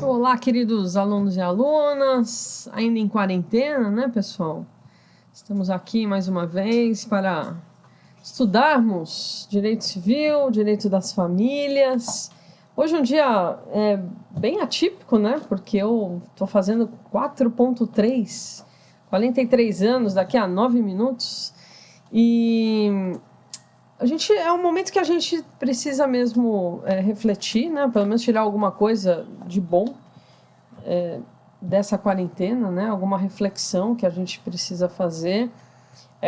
Olá, queridos alunos e alunas, ainda em quarentena, né, pessoal? Estamos aqui mais uma vez para estudarmos direito civil, direito das famílias. Hoje é um dia bem atípico, né? Porque eu estou fazendo 4.3, 43 anos, daqui a 9 minutos. E é um momento que a gente precisa mesmo refletir, né? Pelo menos tirar alguma coisa de bom dessa quarentena, né? Alguma reflexão que a gente precisa fazer.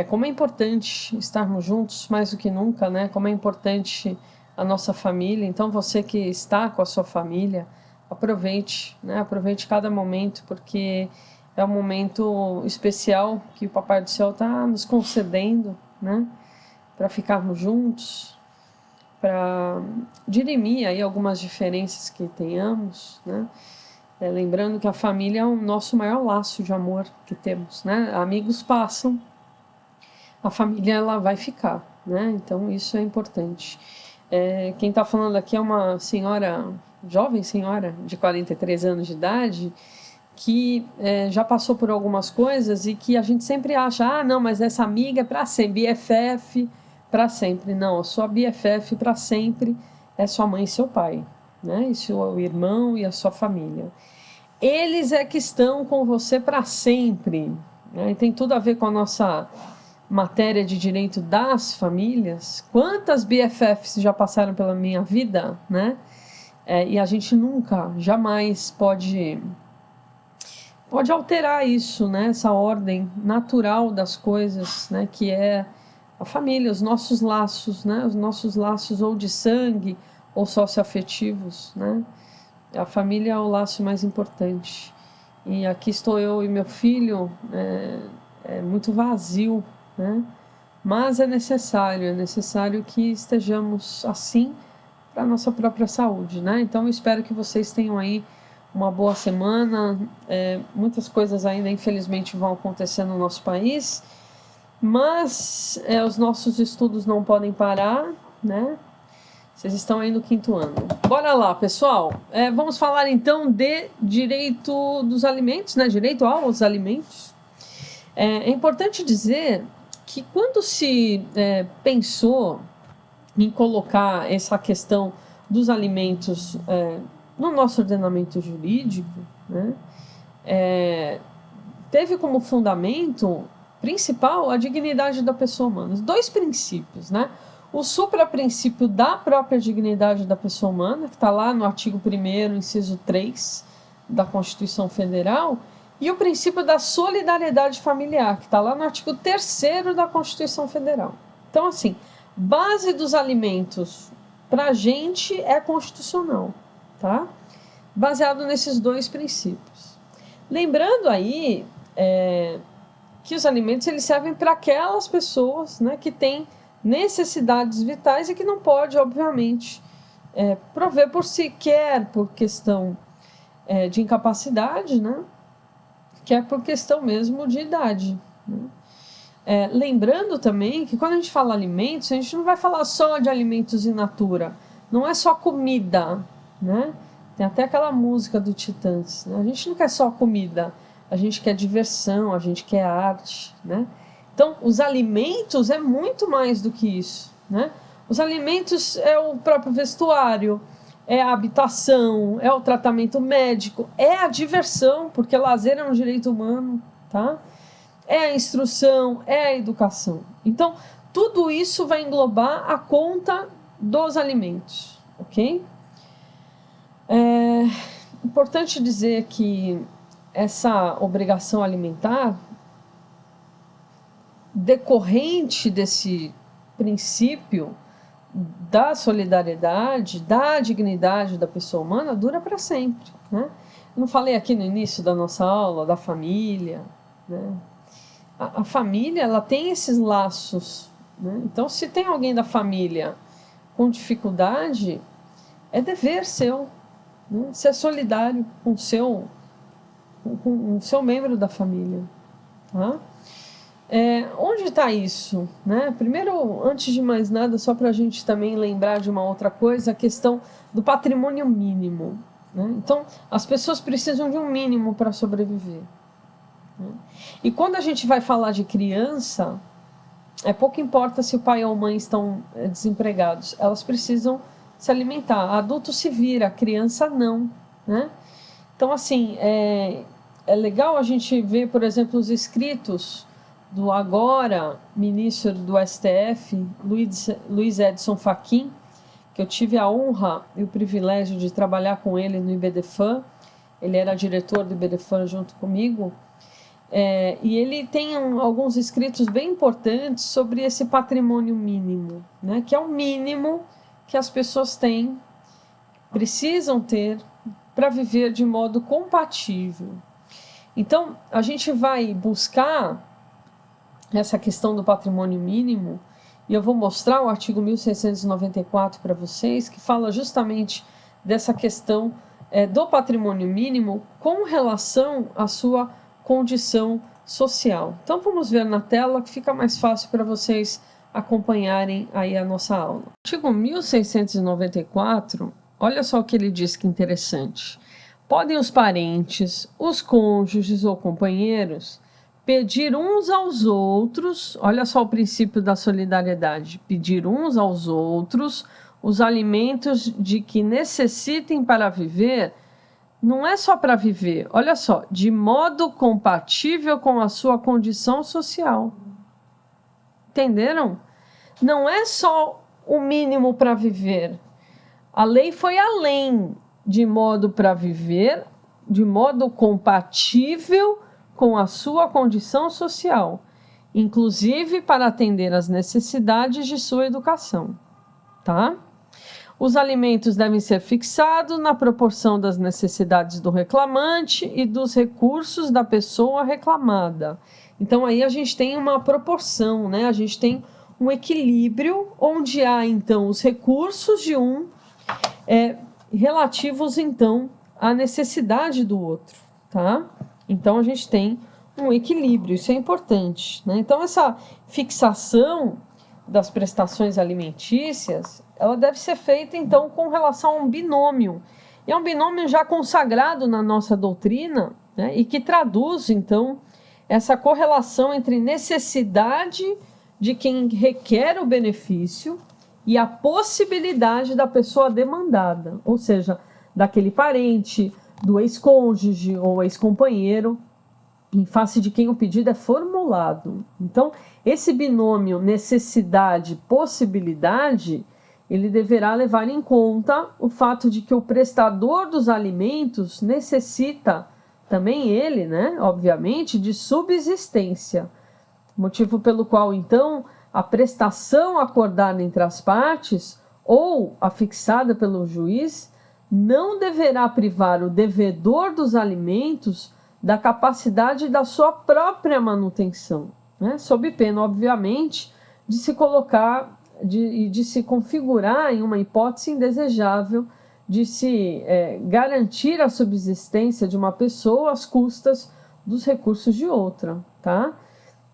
Como é importante estarmos juntos mais do que nunca, né? Como é importante a nossa família. Então, você que está com a sua família, aproveite, né? Aproveite cada momento, porque é um momento especial que o Papai do Céu está nos concedendo, né? Para ficarmos juntos, para dirimir aí algumas diferenças que tenhamos, né? Lembrando que a família é o nosso maior laço de amor que temos, né? Amigos passam, a família ela vai ficar, né? Então isso é importante. Quem está falando aqui é uma senhora, jovem senhora de 43 anos de idade, que já passou por algumas coisas e que a gente sempre acha, não, mas essa amiga é para sempre, BFF para sempre. Não, a sua BFF para sempre é sua mãe e seu pai, né? E seu irmão e a sua família. Eles é que estão com você para sempre, né? E tem tudo a ver com a nossa matéria de direito das famílias. Quantas BFFs já passaram pela minha vida, né? E a gente nunca, jamais pode alterar isso, né? Essa ordem natural das coisas, né? Que é a família, os nossos laços, né? Os nossos laços ou de sangue ou socioafetivos, né? A família é o laço mais importante. E aqui estou eu e meu filho, muito vazio, né? Mas é necessário que estejamos assim para a nossa própria saúde, né? Então eu espero que vocês tenham aí uma boa semana. Muitas coisas ainda infelizmente vão acontecer no nosso país, mas os nossos estudos não podem parar, né? Vocês estão aí no 5º ano. Bora lá, pessoal. Vamos falar então de direito dos alimentos, né? Direito aos alimentos. É importante dizer que quando se pensou em colocar essa questão dos alimentos no nosso ordenamento jurídico, né? Teve como fundamento principal a dignidade da pessoa humana. Os 2 princípios, né? O supraprincípio da própria dignidade da pessoa humana, que está lá no artigo 1º, inciso 3 da Constituição Federal, e o princípio da solidariedade familiar, que está lá no artigo 3º da Constituição Federal. Então, assim, base dos alimentos para a gente é constitucional, tá? Baseado nesses 2 princípios. Lembrando aí que os alimentos eles servem para aquelas pessoas, né, que têm necessidades vitais e que não pode, obviamente, prover por si, quer por questão de incapacidade, né, quer por questão mesmo de idade, né. Lembrando também que quando a gente fala alimentos, a gente não vai falar só de alimentos in natura, não é só comida, né? Tem até aquela música do Titãs, né? A gente não quer só comida, a gente quer diversão, a gente quer arte, né? Então, os alimentos é muito mais do que isso, né? Os alimentos é o próprio vestuário, é a habitação, é o tratamento médico, é a diversão, porque lazer é um direito humano, tá? É a instrução, é a educação. Então, tudo isso vai englobar a conta dos alimentos, ok? Importante dizer que essa obrigação alimentar, decorrente desse princípio da solidariedade, da dignidade da pessoa humana, dura para sempre, né? Eu não falei aqui no início da nossa aula da família, né? A família ela tem esses laços, né? Então, se tem alguém da família com dificuldade, é dever seu, né? Ser solidário com o seu membro da família, tá? Onde está isso, né? Primeiro, antes de mais nada, só para a gente também lembrar de uma outra coisa, a questão do patrimônio mínimo, né? Então, as pessoas precisam de um mínimo para sobreviver, né? E quando a gente vai falar de criança, pouco importa se o pai ou a mãe estão desempregados, elas precisam se alimentar. Adulto se vira, criança não, né? Então, assim, é legal a gente ver, por exemplo, os escritos do agora ministro do STF, Luiz Edson Fachin, que eu tive a honra e o privilégio de trabalhar com ele no IBDFAN. Ele era diretor do IBDFAN junto comigo. E ele tem alguns escritos bem importantes sobre esse patrimônio mínimo, né? Que é o mínimo que as pessoas têm, precisam ter para viver de modo compatível. Então, a gente vai buscar essa questão do patrimônio mínimo, e eu vou mostrar o artigo 1694 para vocês, que fala justamente dessa questão do patrimônio mínimo com relação à sua condição social. Então vamos ver na tela, que fica mais fácil para vocês acompanharem aí a nossa aula. O artigo 1694, olha só o que ele diz, que interessante. Podem os parentes, os cônjuges ou companheiros pedir uns aos outros, olha só o princípio da solidariedade, pedir uns aos outros os alimentos de que necessitem para viver, não é só para viver, olha só, de modo compatível com a sua condição social. Entenderam? Não é só o mínimo para viver. A lei foi além, de modo para viver, de modo compatível com a sua condição social, inclusive para atender às necessidades de sua educação, tá? Os alimentos devem ser fixados na proporção das necessidades do reclamante e dos recursos da pessoa reclamada. Então aí a gente tem uma proporção, né? A gente tem um equilíbrio onde há então os recursos de um relativos então à necessidade do outro, tá? Então a gente tem um equilíbrio, isso é importante, né? Então essa fixação das prestações alimentícias, ela deve ser feita então com relação a um binômio. E é um binômio já consagrado na nossa doutrina, né? E que traduz então essa correlação entre necessidade de quem requer o benefício e a possibilidade da pessoa demandada, ou seja, daquele parente, do ex-cônjuge ou ex-companheiro, em face de quem o pedido é formulado. Então, esse binômio necessidade-possibilidade, ele deverá levar em conta o fato de que o prestador dos alimentos necessita, também ele, né, obviamente, de subsistência, motivo pelo qual, então, a prestação acordada entre as partes ou a fixada pelo juiz não deverá privar o devedor dos alimentos da capacidade da sua própria manutenção, né? Sob pena, obviamente, de se colocar e de se configurar em uma hipótese indesejável de se garantir a subsistência de uma pessoa às custas dos recursos de outra, tá?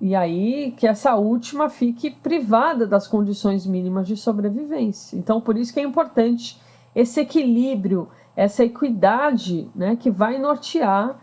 E aí que essa última fique privada das condições mínimas de sobrevivência. Então, por isso que é importante esse equilíbrio, essa equidade, né, que vai nortear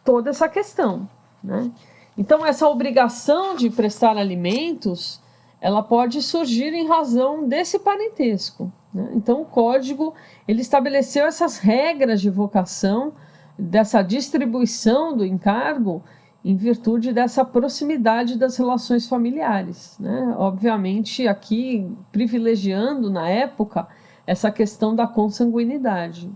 toda essa questão, né? Então, essa obrigação de prestar alimentos, ela pode surgir em razão desse parentesco, né? Então, o Código, ele estabeleceu essas regras de vocação, dessa distribuição do encargo, em virtude dessa proximidade das relações familiares, né? Obviamente, aqui, privilegiando, na época, essa questão da consanguinidade.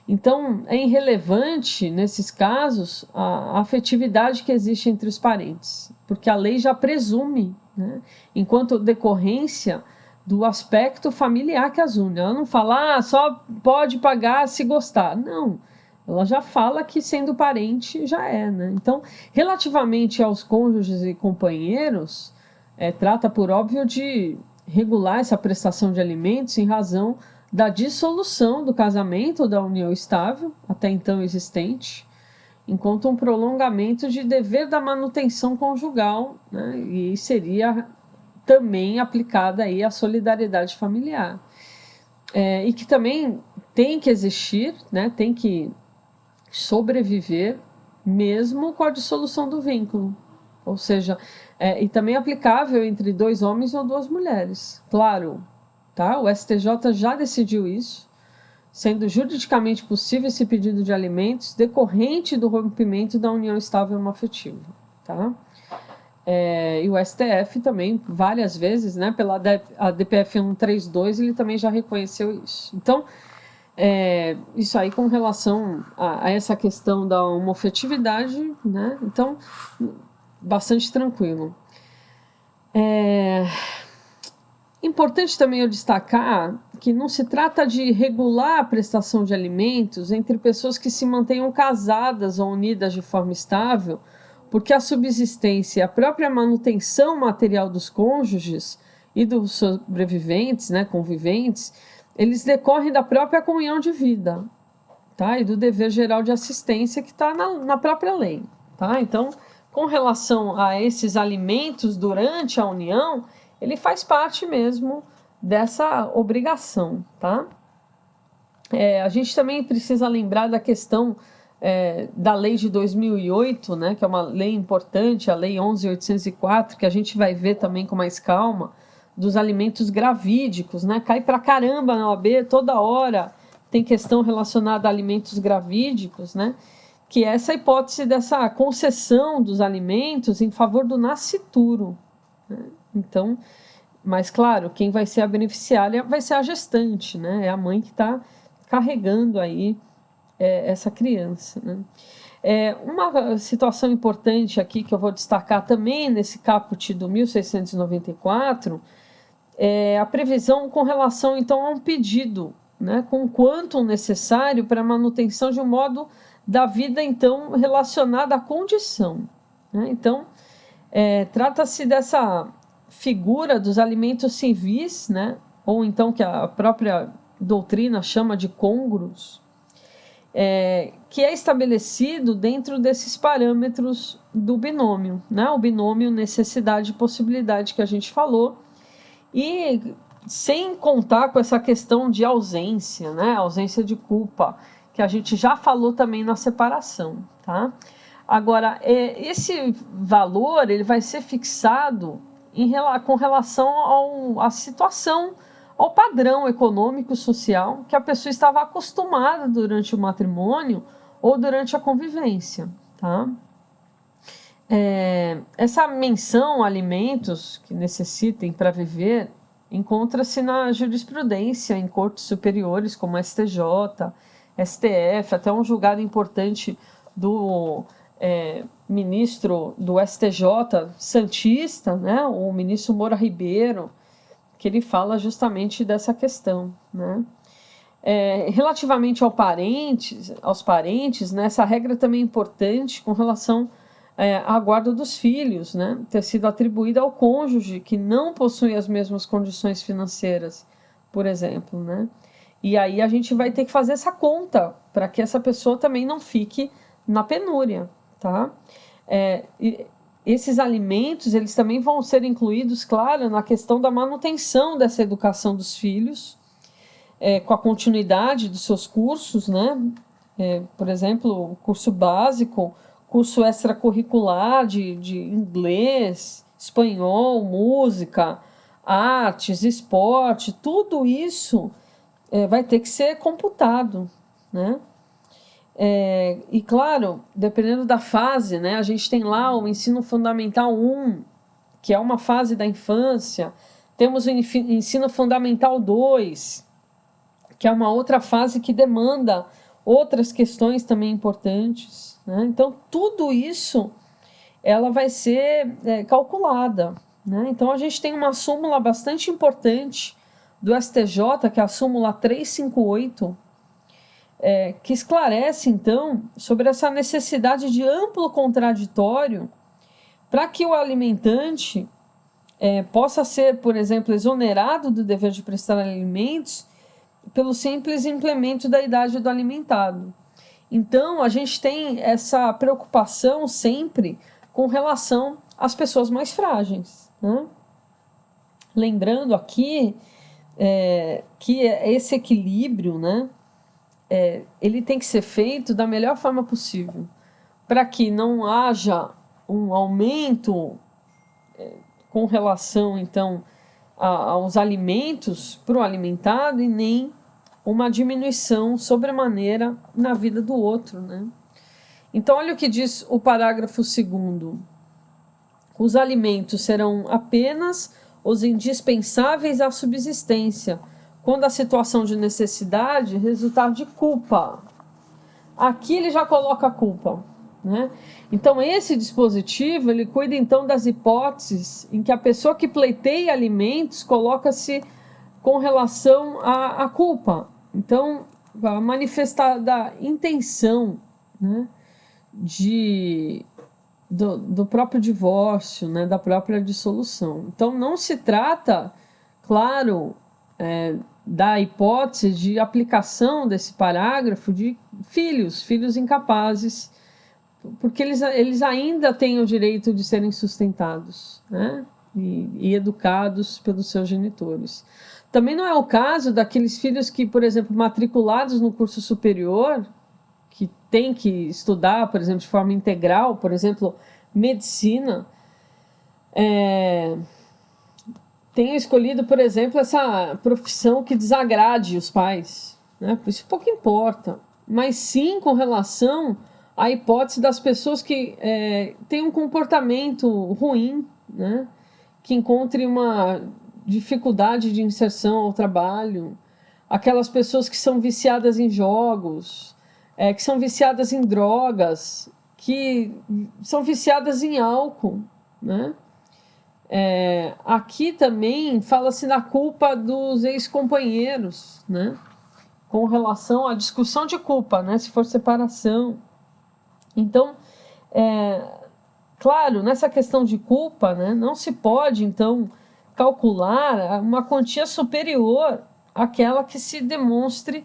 Então, é irrelevante, nesses casos, a afetividade que existe entre os parentes, porque a lei já presume, né, enquanto decorrência do aspecto familiar que as une. Ela não fala, só pode pagar se gostar. Não, ela já fala que sendo parente já é, né? Então, relativamente aos cônjuges e companheiros, trata por óbvio de regular essa prestação de alimentos em razão da dissolução do casamento ou da união estável, até então existente, enquanto um prolongamento de dever da manutenção conjugal, né? E seria também aplicada aí a solidariedade familiar. E que também tem que existir, né? Tem que sobreviver mesmo com a dissolução do vínculo. Ou seja, e também aplicável entre 2 homens ou 2 mulheres. Claro, tá? O STJ já decidiu isso, sendo juridicamente possível esse pedido de alimentos decorrente do rompimento da união estável homoafetiva, tá? E o STF também, várias vezes, né, pela DPF 132, ele também já reconheceu isso. Então, isso aí com relação a essa questão da homoafetividade, né, então, bastante tranquilo. Importante também eu destacar que não se trata de regular a prestação de alimentos entre pessoas que se mantenham casadas ou unidas de forma estável, porque a subsistência e a própria manutenção material dos cônjuges e dos sobreviventes, né, conviventes, eles decorrem da própria comunhão de vida, tá? E do dever geral de assistência que está na própria lei, tá? Então, com relação a esses alimentos durante a união, ele faz parte mesmo dessa obrigação, tá? A gente também precisa lembrar da questão da lei de 2008, né, que é uma lei importante, a lei 11.804, que a gente vai ver também com mais calma, dos alimentos gravídicos, né? Cai pra caramba na OAB, toda hora tem questão relacionada a alimentos gravídicos, né? Que é essa hipótese dessa concessão dos alimentos em favor do nascituro, né? Então, mas claro, quem vai ser a beneficiária vai ser a gestante, né? É a mãe que está carregando aí essa criança, né? Uma situação importante aqui que eu vou destacar também nesse caput do 1694 é a previsão com relação então a um pedido, né, com quanto necessário para a manutenção de um modo da vida então relacionada à condição, né? Então, trata-se dessa figura dos alimentos civis, né, ou então que a própria doutrina chama de congruos, que é estabelecido dentro desses parâmetros do binômio, né, o binômio necessidade e possibilidade que a gente falou, e sem contar com essa questão de ausência, né, ausência de culpa, que a gente já falou também na separação, tá? Agora, esse valor ele vai ser fixado com relação à situação, ao padrão econômico social que a pessoa estava acostumada durante o matrimônio ou durante a convivência, tá? Essa menção a alimentos que necessitem para viver encontra-se na jurisprudência em cortes superiores como STJ, STF, até um julgado importante do ministro do STJ santista, né, o ministro Moura Ribeiro, que ele fala justamente dessa questão, né? Relativamente aos parentes, né, essa regra também é importante com relação à guarda dos filhos, né, ter sido atribuída ao cônjuge que não possui as mesmas condições financeiras, por exemplo, né? E aí a gente vai ter que fazer essa conta para que essa pessoa também não fique na penúria, tá? Esses alimentos, eles também vão ser incluídos, claro, na questão da manutenção dessa educação dos filhos, com a continuidade dos seus cursos, né? Por exemplo, curso básico, curso extracurricular de inglês, espanhol, música, artes, esporte, tudo isso vai ter que ser computado, né? E claro, dependendo da fase, né, a gente tem lá o ensino fundamental 1, que é uma fase da infância, temos o ensino fundamental 2, que é uma outra fase que demanda outras questões também importantes, né? Então, tudo isso ela vai ser calculada, né? Então, a gente tem uma súmula bastante importante do STJ, que é a súmula 358, que esclarece, então, sobre essa necessidade de amplo contraditório para que o alimentante possa ser, por exemplo, exonerado do dever de prestar alimentos pelo simples implemento da idade do alimentado. Então, a gente tem essa preocupação sempre com relação às pessoas mais frágeis, né? Lembrando aqui que esse equilíbrio, né, ele tem que ser feito da melhor forma possível, para que não haja um aumento com relação, então, aos alimentos para o alimentado e nem uma diminuição sobremaneira na vida do outro, né? Então, olha o que diz o parágrafo 2º. Os alimentos serão apenas os indispensáveis à subsistência, quando a situação de necessidade resultar de culpa. Aqui ele já coloca a culpa, né? Então, esse dispositivo, ele cuida então das hipóteses em que a pessoa que pleiteia alimentos coloca-se com relação à culpa. Então, a manifestar da intenção, né, do próprio divórcio, né, da própria dissolução. Então, não se trata, claro, da hipótese de aplicação desse parágrafo de filhos incapazes, porque eles ainda têm o direito de serem sustentados, né, e educados pelos seus genitores. Também não é o caso daqueles filhos que, por exemplo, matriculados no curso superior, que tem que estudar, por exemplo, de forma integral, por exemplo, medicina, tenham escolhido, por exemplo, essa profissão que desagrade os pais, né? Isso pouco importa, mas sim com relação à hipótese das pessoas que têm um comportamento ruim, né? Que encontrem uma dificuldade de inserção ao trabalho, aquelas pessoas que são viciadas em jogos, que são viciadas em drogas, que são viciadas em álcool, né? Aqui também fala-se da culpa dos ex-companheiros, né? Com relação à discussão de culpa, né? Se for separação. Então, claro, nessa questão de culpa, né, não se pode, então, calcular uma quantia superior àquela que se demonstre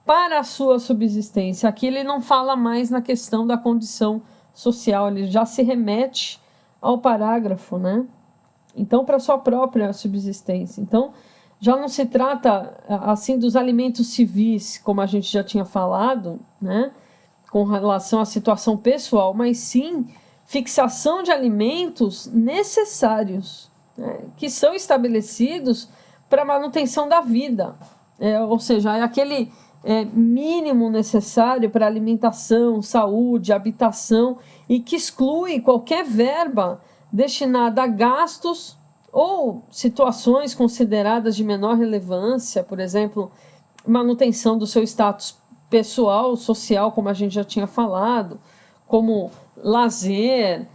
para a sua subsistência. Aqui ele não fala mais na questão da condição social, ele já se remete ao parágrafo, né? Então, para a sua própria subsistência. Então, já não se trata, assim, dos alimentos civis, como a gente já tinha falado, né? Com relação à situação pessoal, mas sim fixação de alimentos necessários, né? Que são estabelecidos para a manutenção da vida. Ou seja, é aquele mínimo necessário para alimentação, saúde, habitação, e que exclui qualquer verba destinada a gastos ou situações consideradas de menor relevância, por exemplo, manutenção do seu status pessoal, social, como a gente já tinha falado, como lazer,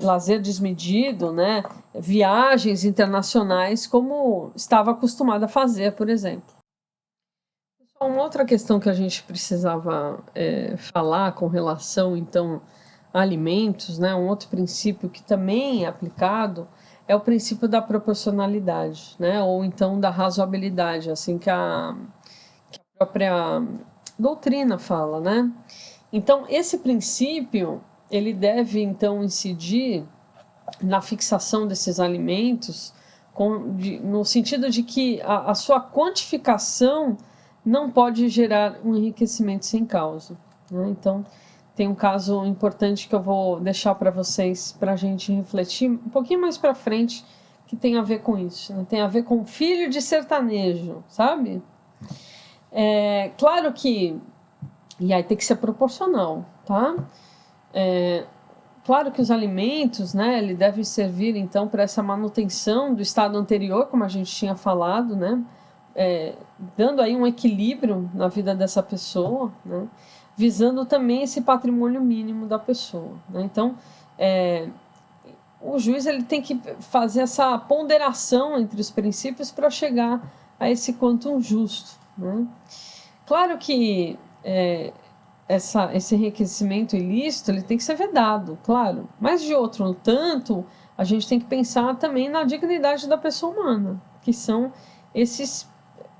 lazer desmedido, né? Viagens internacionais, como estava acostumado a fazer, por exemplo. Uma outra questão que a gente precisava falar com relação, então, a alimentos, né? Um outro princípio que também é aplicado é o princípio da proporcionalidade, né? Ou então da razoabilidade, assim que a própria doutrina fala, né? Então, esse princípio, ele deve, então, incidir na fixação desses alimentos, no sentido de que a sua quantificação não pode gerar um enriquecimento sem causa, né? Então, tem um caso importante que eu vou deixar para vocês, para a gente refletir um pouquinho mais para frente, que tem a ver com isso, né? Tem a ver com filho de sertanejo, sabe? Claro que... E aí tem que ser proporcional, tá? Claro que os alimentos, né, ele deve servir, então, para essa manutenção do estado anterior, como a gente tinha falado, né? Dando aí um equilíbrio na vida dessa pessoa, né? Visando também esse patrimônio mínimo da pessoa, né? Então, o juiz ele tem que fazer essa ponderação entre os princípios para chegar a esse quantum justo, né? Claro que esse enriquecimento ilícito ele tem que ser vedado, claro, mas de outro tanto, a gente tem que pensar também na dignidade da pessoa humana, que são esses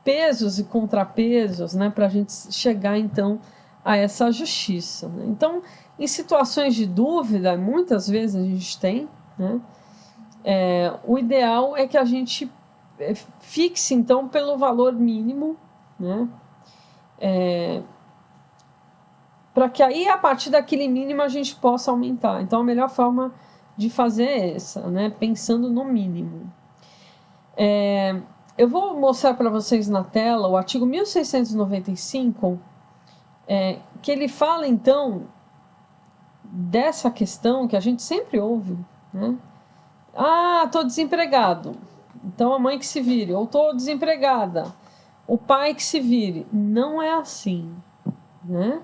pesos e contrapesos, né, para a gente chegar então a essa justiça, né? Então, em situações de dúvida, muitas vezes a gente tem, né? O ideal é que a gente fixe, então, pelo valor mínimo, né? Para que aí, a partir daquele mínimo, a gente possa aumentar. Então, a melhor forma de fazer é essa, né? Pensando no mínimo. Eu vou mostrar para vocês na tela o artigo 1695, que ele fala, então, dessa questão que a gente sempre ouve, né? Ah, estou desempregado, então a mãe que se vire, ou estou desempregada, o pai que se vire. Não é assim, né?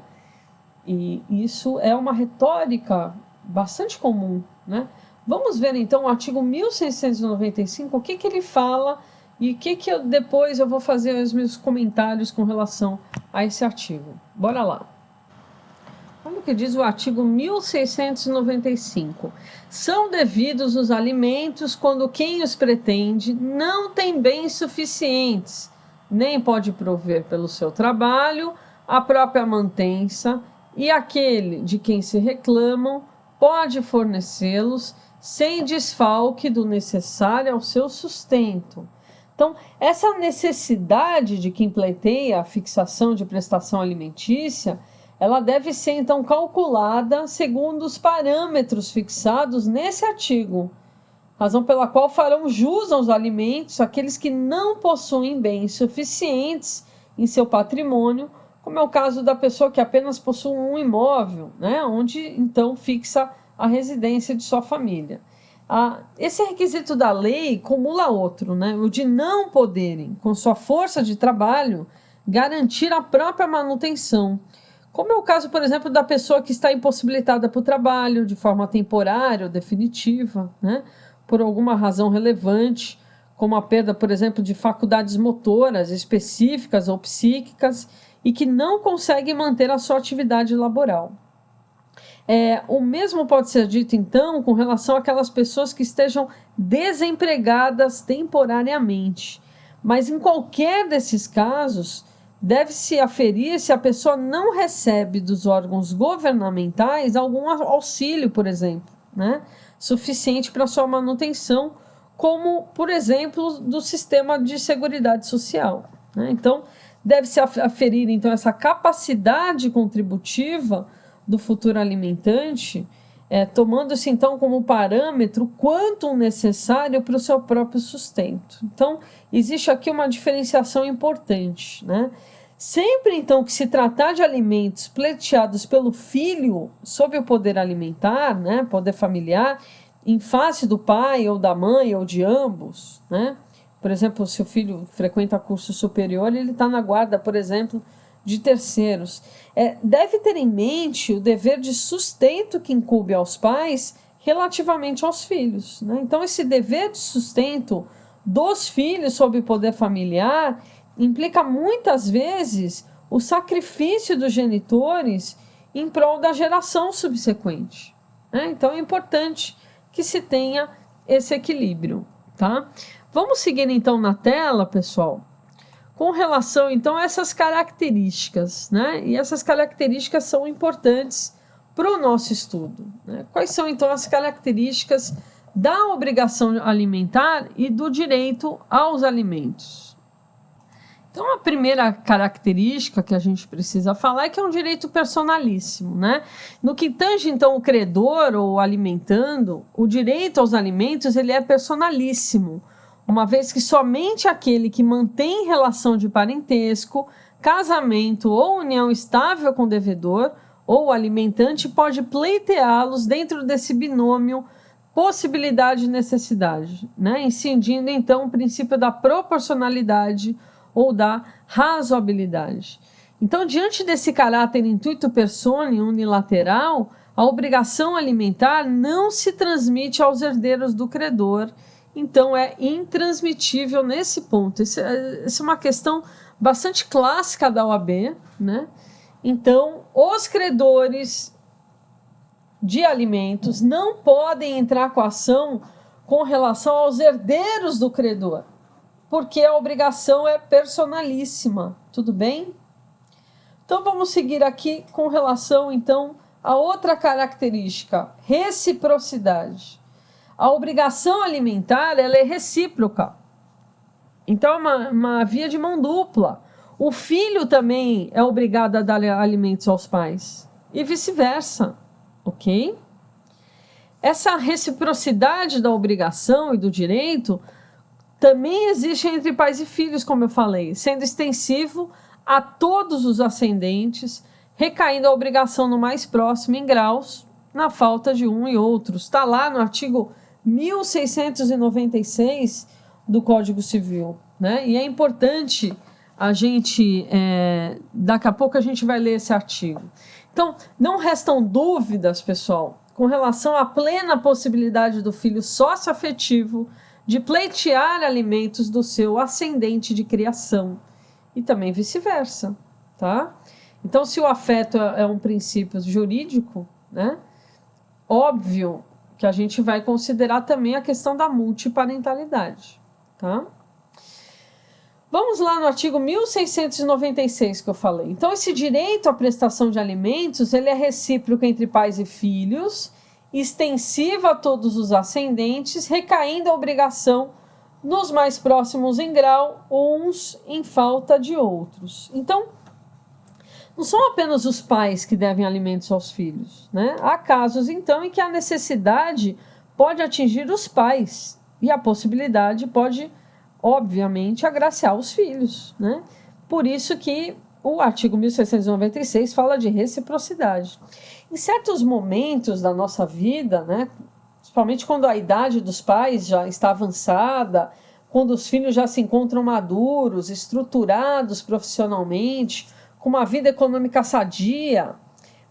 E isso é uma retórica bastante comum, né? Vamos ver então o artigo 1695, o que ele fala e o que depois eu vou fazer os meus comentários com relação a esse artigo. Bora lá. Olha o que diz o artigo 1695. São devidos os alimentos quando quem os pretende não tem bens suficientes, nem pode prover pelo seu trabalho a própria mantença, e aquele de quem se reclamam pode fornecê-los sem desfalque do necessário ao seu sustento. Então, essa necessidade de quem pleiteia a fixação de prestação alimentícia, ela deve ser, então, calculada segundo os parâmetros fixados nesse artigo, razão pela qual farão jus aos alimentos aqueles que não possuem bens suficientes em seu patrimônio, como é o caso da pessoa que apenas possui um imóvel, né, onde, então, fixa a residência de sua família. Esse requisito da lei cumula outro, né, o de não poderem, com sua força de trabalho, garantir a própria manutenção, como é o caso, por exemplo, da pessoa que está impossibilitada para o trabalho de forma temporária ou definitiva, né, por alguma razão relevante, como a perda, por exemplo, de faculdades motoras específicas ou psíquicas e que não consegue manter a sua atividade laboral. O mesmo pode ser dito, então, com relação àquelas pessoas que estejam desempregadas temporariamente. Mas, em qualquer desses casos, deve-se aferir se a pessoa não recebe dos órgãos governamentais algum auxílio, por exemplo, né, suficiente para sua manutenção, como, por exemplo, do sistema de seguridade social, né? Então, deve-se aferir, então, essa capacidade contributiva do futuro alimentante, tomando-se, então, como parâmetro o quanto necessário para o seu próprio sustento. Então, existe aqui uma diferenciação importante, né? Sempre, então, que se tratar de alimentos pleiteados pelo filho sob o poder alimentar, né, poder familiar, em face do pai ou da mãe ou de ambos, né? Por exemplo, se o filho frequenta curso superior, ele está na guarda, por exemplo, de terceiros. Deve ter em mente o dever de sustento que incumbe aos pais relativamente aos filhos, né? Então, esse dever de sustento dos filhos sob o poder familiar implica muitas vezes o sacrifício dos genitores em prol da geração subsequente, né? Então, é importante que se tenha esse equilíbrio, tá? Vamos seguir, então, na tela, pessoal, com relação, então, a essas características, né? E essas características são importantes para o nosso estudo, né? Quais são, então, as características da obrigação alimentar e do direito aos alimentos? Então, a primeira característica que a gente precisa falar é que é um direito personalíssimo, né? No que tange, então, o credor ou alimentando, o direito aos alimentos, ele é personalíssimo, uma vez que somente aquele que mantém relação de parentesco, casamento ou união estável com o devedor ou alimentante pode pleiteá-los dentro desse binômio possibilidade e necessidade, né? Incidindo, então, o princípio da proporcionalidade ou da razoabilidade. Então, diante desse caráter intuito personae unilateral, a obrigação alimentar não se transmite aos herdeiros do credor, então é intransmitível nesse ponto. Essa é uma questão bastante clássica da OAB, né? Então, os credores de alimentos não podem entrar com ação com relação aos herdeiros do credor, porque a obrigação é personalíssima, tudo bem? Então, vamos seguir aqui com relação, então, a outra característica, reciprocidade. A obrigação alimentar, ela é recíproca. Então, é uma via de mão dupla. O filho também é obrigado a dar alimentos aos pais. E vice-versa, ok? Essa reciprocidade da obrigação e do direito também existe entre pais e filhos, como eu falei, sendo extensivo a todos os ascendentes, recaindo a obrigação no mais próximo em graus, na falta de um e outros. Está lá no artigo 1696 do Código Civil, né? E é importante a gente, daqui a pouco a gente vai ler esse artigo. Então, não restam dúvidas, pessoal, com relação à plena possibilidade do filho sócio-afetivo de pleitear alimentos do seu ascendente de criação e também vice-versa, tá? Então, se o afeto é um princípio jurídico, né, óbvio que a gente vai considerar também a questão da multiparentalidade, tá? Vamos lá no artigo 1696 que eu falei. Então, esse direito à prestação de alimentos, ele é recíproco entre pais e filhos, extensivo a todos os ascendentes, recaindo a obrigação nos mais próximos em grau, uns em falta de outros. Então, não são apenas os pais que devem alimentos aos filhos, né? Há casos, então, em que a necessidade pode atingir os pais e a possibilidade pode, obviamente, agraciar os filhos, né? Por isso que o artigo 1696 fala de reciprocidade. Em certos momentos da nossa vida, né, principalmente quando a idade dos pais já está avançada, quando os filhos já se encontram maduros, estruturados profissionalmente, com uma vida econômica sadia,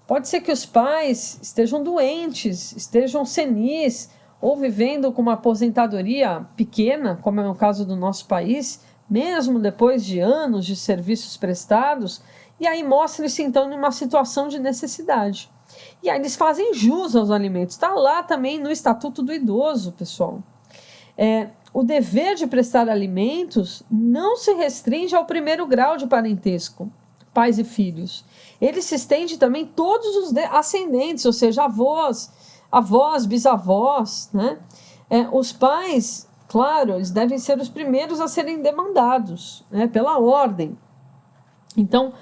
pode ser que os pais estejam doentes, estejam senis, ou vivendo com uma aposentadoria pequena, como é o caso do nosso país, mesmo depois de anos de serviços prestados, e aí mostra-se então numa situação de necessidade. E aí eles fazem jus aos alimentos. Está lá também no Estatuto do Idoso, pessoal. O dever de prestar alimentos não se restringe ao primeiro grau de parentesco, pais e filhos. Ele se estende também todos os ascendentes, ou seja, avós, bisavós, né? Os pais, claro, eles devem ser os primeiros a serem demandados, né, pela ordem. Então,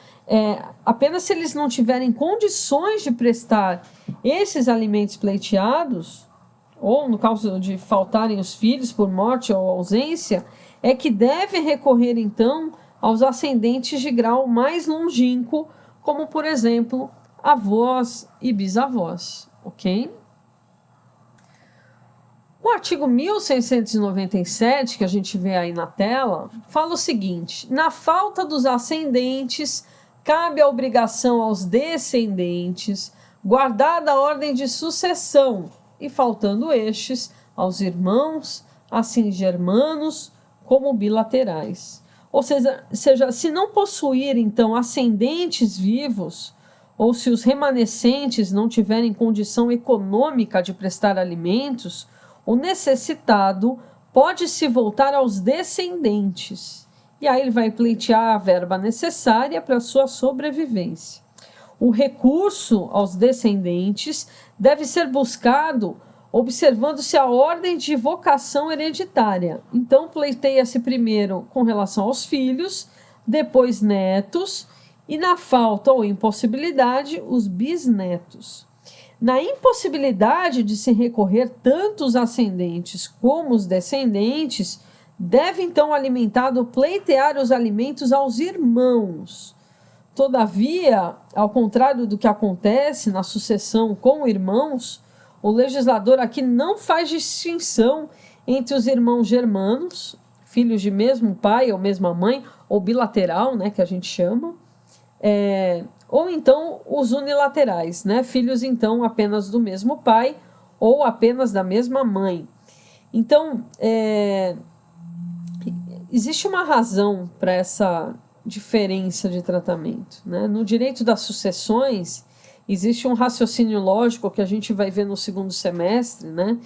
apenas se eles não tiverem condições de prestar esses alimentos pleiteados, ou no caso de faltarem os filhos por morte ou ausência, é que deve recorrer, então, aos ascendentes de grau mais longínquo, como, por exemplo, avós e bisavós, ok? O artigo 1697, que a gente vê aí na tela, fala o seguinte: na falta dos ascendentes, cabe a obrigação aos descendentes, guardada a ordem de sucessão, e faltando estes, aos irmãos, assim germanos como bilaterais. Ou seja, se não possuir, então, ascendentes vivos, ou se os remanescentes não tiverem condição econômica de prestar alimentos, o necessitado pode se voltar aos descendentes, e aí ele vai pleitear a verba necessária para a sua sobrevivência. O recurso aos descendentes deve ser buscado observando-se a ordem de vocação hereditária. Então, pleiteia-se primeiro com relação aos filhos, depois netos, e na falta ou impossibilidade, os bisnetos. Na impossibilidade de se recorrer tanto os ascendentes como os descendentes, deve então o alimentado pleitear os alimentos aos irmãos. Todavia, ao contrário do que acontece na sucessão com irmãos, o legislador aqui não faz distinção entre os irmãos germanos, filhos de mesmo pai ou mesma mãe, ou bilateral, né, que a gente chama, ou então os unilaterais, né, filhos então apenas do mesmo pai ou apenas da mesma mãe. Então, existe uma razão para essa diferença de tratamento, né? No direito das sucessões, existe um raciocínio lógico que a gente vai ver no segundo semestre, né?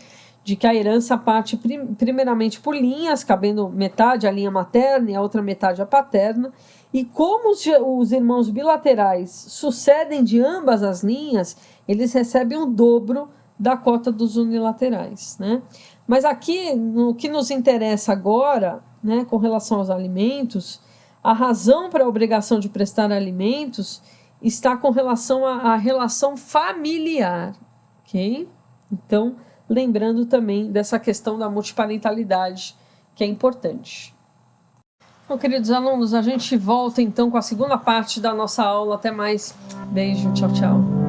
de que a herança parte primeiramente por linhas, cabendo metade a linha materna e a outra metade a paterna, e como os irmãos bilaterais sucedem de ambas as linhas, eles recebem o dobro da cota dos unilaterais, né? Mas aqui, no que nos interessa agora, né, com relação aos alimentos, a razão para a obrigação de prestar alimentos está com relação à relação familiar, ok? Então, lembrando também dessa questão da multiparentalidade, que é importante. Bom, queridos alunos, a gente volta então com a segunda parte da nossa aula. Até mais. Beijo, tchau, tchau.